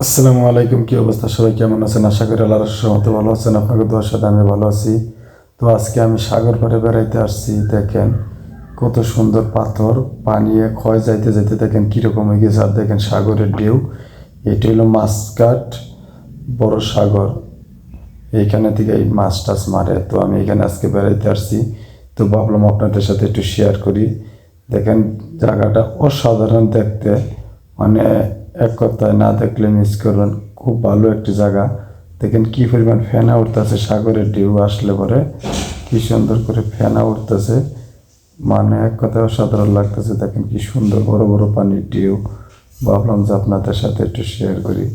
আসসালামু আলাইকুম। কি অবস্থা? সবাই কেমন আছেন? আশা করি আল্লাহর রহমতে ভালো আছেন। আপনাকে দোয়ার সাথে আমি ভালো আছি। তো আজকে আমি সাগর পাড়ে বেড়াইতে আসছি। দেখেন কত সুন্দর পাথর, পানি ক্ষয় যাইতে যাইতে দেখেন কীরকম হয়ে গেছে। আর দেখেন সাগরের ঢেউ। এটি হলো মাছঘাট বড় সাগর। এইখানে থেকে এই মাছ টাছ মারে। তো আমি এখানে আজকে বেড়াইতে আসছি, তো ভাবলাম আপনাদের সাথে একটু শেয়ার করি। দেখেন জায়গাটা অসাধারণ দেখতে, মানে এক কথায় না দেখলে মিস করবেন। খুব ভালো একটি জায়গা। দেখেন কি পরিমাণ ফেনা উঠতেছে সাগরের ঢেউ আসলে পরে, কি সুন্দর করে ফেনা উঠতেছে, মানে এক কথায় অসাধারণ লাগতেছে। দেখেন কি সুন্দর বড় বড় পানির ঢেউ। ভাবলাম যে আপনাদের সাথে একটু শেয়ার করি।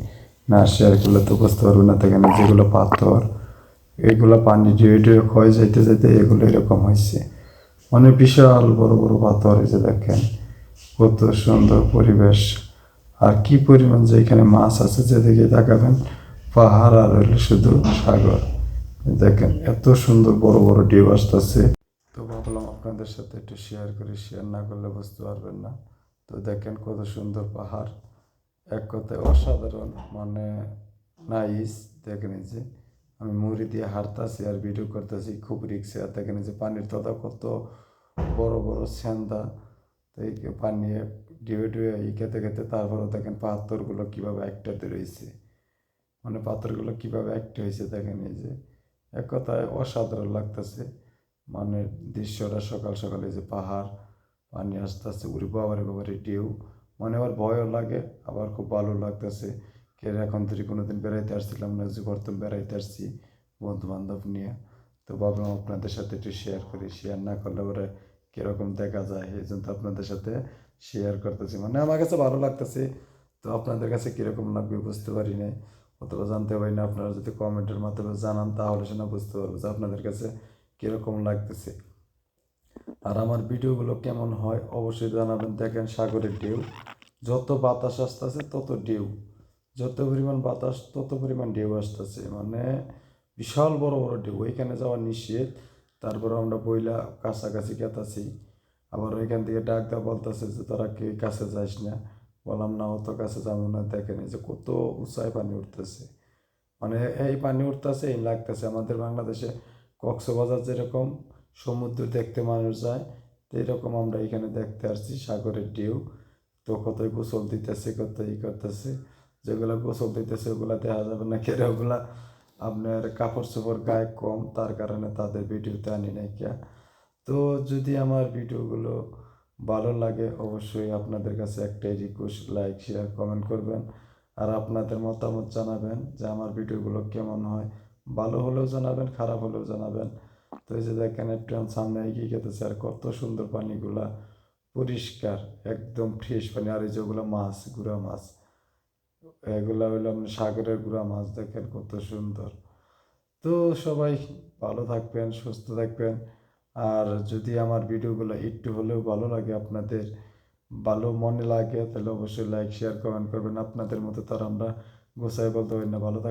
না শেয়ার করলে তো বুঝতে পারবো না। দেখেন যেগুলো পাথর, এগুলো পানি ঢেউ ঢেউ ক্ষয় যাইতে যাইতে এগুলো এরকম হয়েছে। মানে বিশাল বড় বড় পাথর। এই যে দেখেন কত সুন্দর পরিবেশ, আর কি পরিমাণ যে এখানে মাছ আছে, যেদিকে তাকাবেন পাহাড় আর হইলে শুধু সাগর। দেখেন এত সুন্দর বড় বড় ঢেউ আসতেছে। তো ভাবলাম আপনাদের সাথে একটু শেয়ার করি, শেয়ার না করলে বুঝতে পারবেন না। তো দেখেন কত সুন্দর পাহাড়, এক কথায় অসাধারণ, মানে নাইস। দেখেন এই যে আমি মুড়ি দিয়ে হাঁটতেছি আর ভিডিও করতেছি, খুব রিক্সে। আর দেখেন এই যে পানির তথা কত বড় বড় সেন্দা, তো এই পানি ডুয়ে ডুয়ে খেতে খেতে তারপরে দেখেন পাথরগুলো কীভাবে একটাতে রয়েছে, মানে পাথরগুলো কীভাবে একটা হয়েছে। দেখেন এই যে এক কথায় অসাধারণ লাগতেছে, মানে দৃশ্যটা সকাল সকালে যে পাহাড়, পানি আস্তে আস্তে উড়ে বাবারে বাবারে ঢেউ, মানে আবার ভয়ও লাগে, আবার খুব ভালো লাগতেছে। কে এখন থেকে কোনোদিন বেড়াইতে আসছিলাম না, যে প্রথম বেড়াইতে আসছি বন্ধু বান্ধব নিয়ে। তো ভাবলাম আপনাদের সাথে একটু শেয়ার করি, শেয়ার না করলে ওরা কীরকম দেখা যায়, এই জন্য আপনাদের সাথে শেয়ার করতেছি। মানে আমার কাছে ভালো লাগতেছে, তো আপনাদের কাছে কীরকম লাগবে বুঝতে পারি নাই, অতটা জানতে পারি না। আপনারা যদি কমেন্টের মাধ্যমে জানান তাহলে সেটা বুঝতে পারবো যে আপনাদের কাছে কীরকম লাগতেছে। আর আমার ভিডিওগুলো কেমন হয় অবশ্যই জানাবেন। দেখেন সাগরের ঢেউ, যত বাতাস আসতেছে তত ঢেউ, যত পরিমাণ বাতাস তত পরিমাণ ঢেউ আসতেছে, মানে বিশাল বড় বড় ঢেউ। ওইখানে যাওয়া নিষেধ, তারপরে আমরা বইলা কাছাকাছি গেতাছি, আবার ওইখান থেকে ডাক দেওয়া বলতেছে যে তোরা কে কাছে যাইস না। বললাম না, অত কাছে যাবো না। দেখেন এই যে কত উঁচায় পানি উঠতেছে, মানে এই পানি উঠতেছে এই লাগতেছে আমাদের বাংলাদেশে কক্সবাজার যেরকম সমুদ্র দেখতে মানুষ যায়, তো এরকম আমরা এখানে দেখতে আসছি সাগরের ঢেউ। তো কতই গোসল দিতেছে, কত ই করতেছে। যেগুলো গোসল দিতেছে ওগুলা দেখা যাবে না, কেন ওগুলা আপনার কাপড় চোপড় গায়ে কম, তার কারণে তাদের ভিডিওতে আনি নাই কে। তো যদি আমার ভিডিওগুলো ভালো লাগে অবশ্যই আপনাদের কাছে একটাই রিকোয়েস্ট, লাইক শেয়ার কমেন্ট করবেন। আর আপনাদের মতামত জানাবেন যে আমার ভিডিওগুলো কেমন হয়, ভালো হলেও জানাবেন, খারাপ হলেও জানাবেন। তো এই যে দেখেন একটু সামনে এগিয়ে গেতেছে, আর কত সুন্দর পানিগুলা, পরিষ্কার একদম ফ্রেশ পানি। আর এই যেগুলো মাছ, গুড়া মাছ, এগুলা হইলো আপনার সাগরের গুড়া মাছ। দেখেন কত সুন্দর। তো সবাই ভালো থাকবেন, সুস্থ থাকবেন। আর যদি আমার ভিডিওগুলো একটু হলেও ভালো লাগে, আপনাদের ভালো মনে লাগে, তাহলে অবশ্যই লাইক শেয়ার কমেন্ট করবেন। আপনাদের মতো তার আমরা গোছায় বলতে পারি না। ভালো থাক